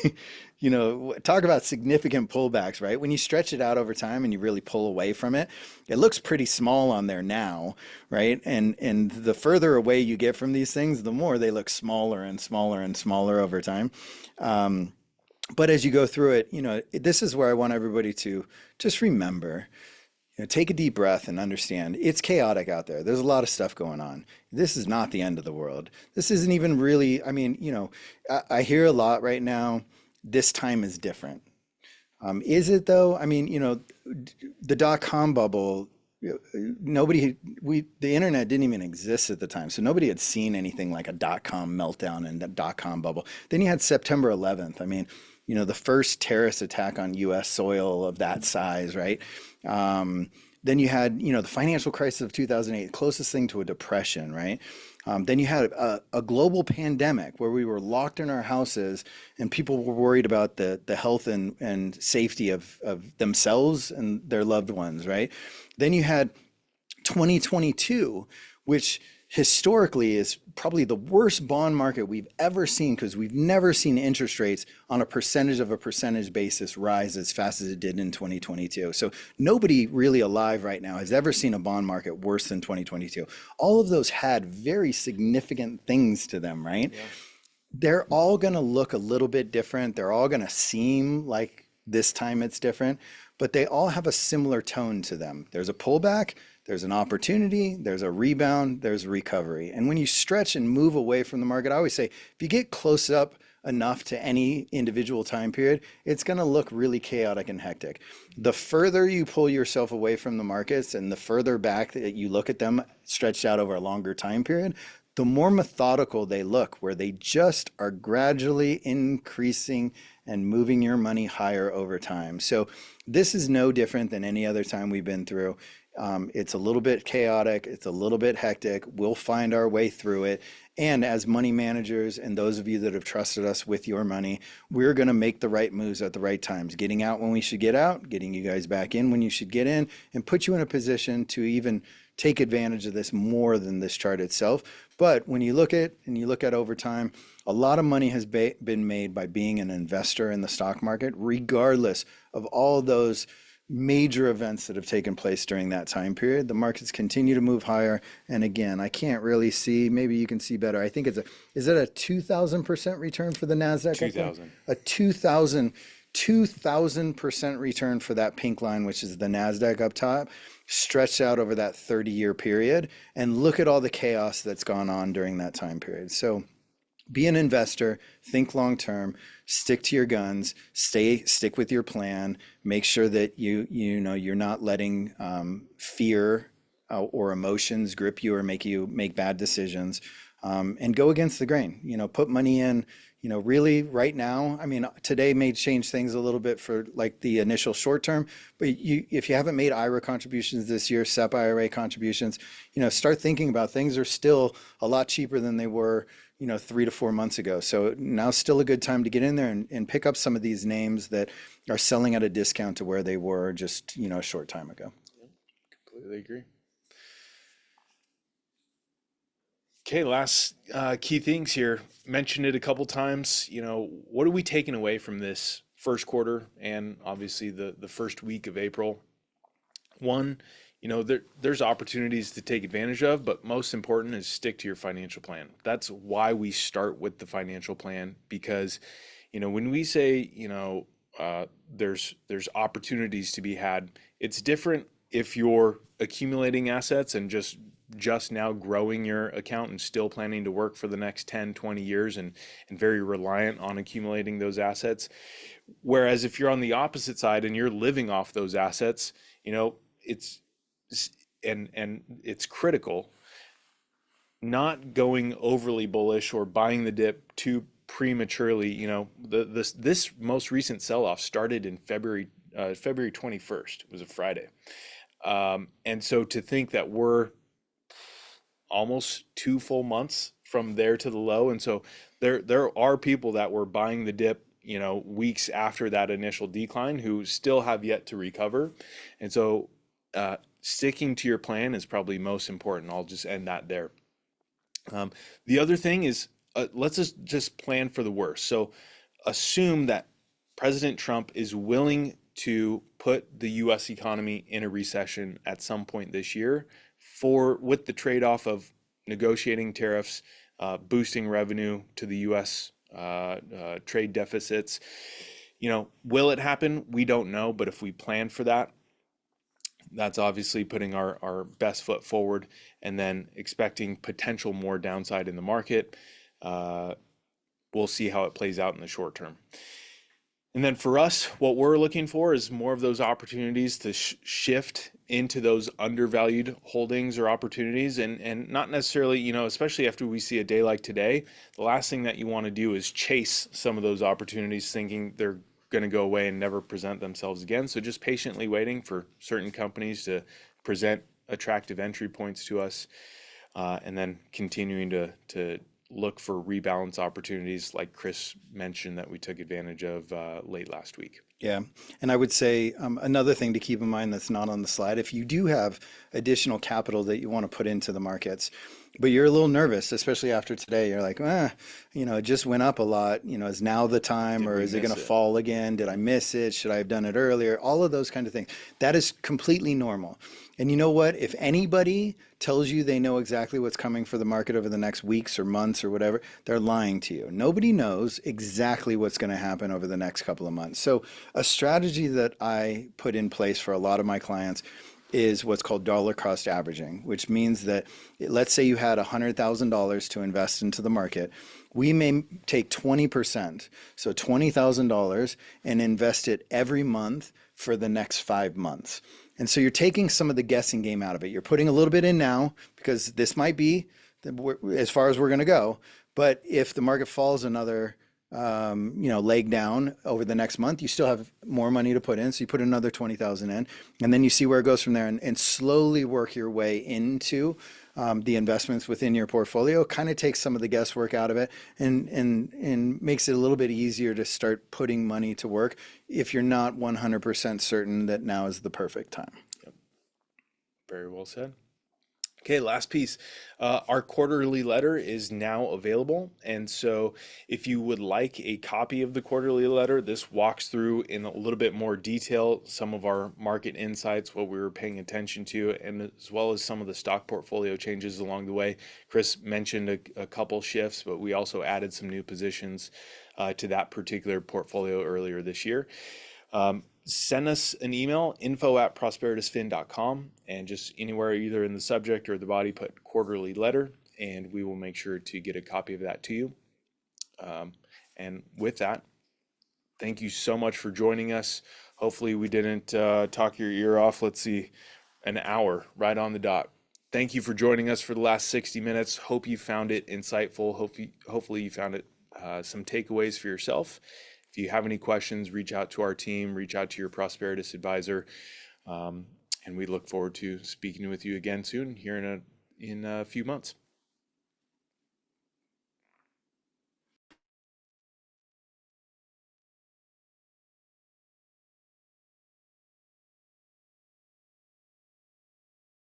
talk about significant pullbacks, right? When you stretch it out over time and you really pull away from it, it looks pretty small on there now, right? And the further away you get from these things, the more they look smaller and smaller and smaller over time. But as you go through it, this is where I want everybody to just remember, take a deep breath and understand it's chaotic out there. There's a lot of stuff going on. This is not the end of the world. This isn't even really, I hear a lot right now, this time is different. Is it though? The dot-com bubble, the internet didn't even exist at the time. So nobody had seen anything like a dot-com meltdown and a dot-com bubble. Then you had September 11th. The first terrorist attack on US soil of that size, right? Then you had, the financial crisis of 2008, closest thing to a depression, right? Then you had a global pandemic where we were locked in our houses and people were worried about the health and safety of themselves and their loved ones, right? Then you had 2022, which historically is probably the worst bond market we've ever seen because we've never seen interest rates on a percentage basis rise as fast as it did in 2022. So nobody really alive right now has ever seen a bond market worse than 2022. All of those had very significant things to them, right? Yeah. They're all going to look a little bit different. They're all going to seem like this time it's different, but they all have a similar tone to them. There's a pullback, there's an opportunity, there's a rebound, there's a recovery. And when you stretch and move away from the market, I always say, if you get close up enough to any individual time period, it's going to look really chaotic and hectic. The further you pull yourself away from the markets and the further back that you look at them stretched out over a longer time period, the more methodical they look, where they just are gradually increasing and moving your money higher over time. So this is no different than any other time we've been through. It's a little bit chaotic, it's a little bit hectic. We'll find our way through it. And as money managers and those of you that have trusted us with your money, we're going to make the right moves at the right times, getting out when we should get out, getting you guys back in when you should get in, and put you in a position to even take advantage of this more than this chart itself. But when you look at over time, a lot of money has been made by being an investor in the stock market, regardless of all those major events that have taken place during that time period. The markets continue to move higher. And again, I can't really see, maybe you can see better. I think is it a 2,000% return for the NASDAQ? 2,000. A 2,000% return for that pink line, which is the NASDAQ up top, stretched out over that 30-year period. And look at all the chaos that's gone on during that time period. So be an investor, think long term, stick to your guns, stick with your plan, make sure that you're not letting fear or emotions grip you or make you make bad decisions, and go against the grain. Put money in. Really right now, I mean, today may change things a little bit for like the initial short term, but if you haven't made IRA contributions this year, SEP IRA contributions, start thinking about things are still a lot cheaper than they were 3 to 4 months ago. So now's still a good time to get in there and pick up some of these names that are selling at a discount to where they were just, a short time ago. Completely agree. Okay, last key things here. Mentioned it a couple times. What are we taking away from this first quarter and obviously the first week of April? One, there's opportunities to take advantage of, but most important is stick to your financial plan. That's why we start with the financial plan, because, when we say, there's opportunities to be had, it's different if you're accumulating assets and just now growing your account and still planning to work for the next 10, 20 years and very reliant on accumulating those assets. Whereas if you're on the opposite side and you're living off those assets, it's critical not going overly bullish or buying the dip too prematurely. This most recent sell-off started in February 21st. It was a Friday. And so to think that we're almost 2 full months from there to the low. And so there are people that were buying the dip, weeks after that initial decline who still have yet to recover. And so sticking to your plan is probably most important. I'll just end that there. The other thing is, let's just plan for the worst. So assume that President Trump is willing to put the U.S. economy in a recession at some point this year with the trade-off of negotiating tariffs, boosting revenue to the U.S. Trade deficits. Will it happen? We don't know, but if we plan for that, that's obviously putting our best foot forward and then expecting potential more downside in the market. We'll see how it plays out in the short term. And then for us, what we're looking for is more of those opportunities to shift into those undervalued holdings or opportunities, and not necessarily, especially after we see a day like today, the last thing that you want to do is chase some of those opportunities thinking they're going to go away and never present themselves again. So just patiently waiting for certain companies to present attractive entry points to us, and then continuing to look for rebalance opportunities like Chris mentioned that we took advantage of late last week. Yeah. And I would say another thing to keep in mind that's not on the slide, if you do have additional capital that you want to put into the markets, but you're a little nervous, especially after today, you're like, it just went up a lot. Is now the time, or is it going to fall again? Did I miss it? Should I have done it earlier? All of those kind of things. That is completely normal. And you know what? If anybody tells you they know exactly what's coming for the market over the next weeks or months or whatever, they're lying to you. Nobody knows exactly what's going to happen over the next couple of months. So a strategy that I put in place for a lot of my clients is what's called dollar cost averaging, which means that let's say you had $100,000 to invest into the market. We may take 20%, so $20,000, and invest it every month for the next 5 months. And so you're taking some of the guessing game out of it. You're putting a little bit in now because this might be as far as we're going to go. But if the market falls another, leg down over the next month, you still have more money to put in. So you put another 20,000 in, and then you see where it goes from there, and slowly work your way into the investments within your portfolio. Kind of takes some of the guesswork out of it, and makes it a little bit easier to start putting money to work if you're not 100% certain that now is the perfect time. Very well said. Okay, last piece. Our quarterly letter is now available. And so if you would like a copy of the quarterly letter, this walks through in a little bit more detail some of our market insights, what we were paying attention to, and as well as some of the stock portfolio changes along the way. Chris mentioned a couple shifts, but we also added some new positions to that particular portfolio earlier this year. Send us an email, info@prosperitasfin.com, and just anywhere, either in the subject or the body, put quarterly letter, and we will make sure to get a copy of that to you. And with that, thank you so much for joining us. Hopefully we didn't talk your ear off. Let's see, an hour right on the dot. Thank you for joining us for the last 60 minutes. Hope you found it insightful. Hopefully you found it some takeaways for yourself. If you have any questions, reach out to our team, reach out to your Prosperitas advisor, and we look forward to speaking with you again soon here in a few months.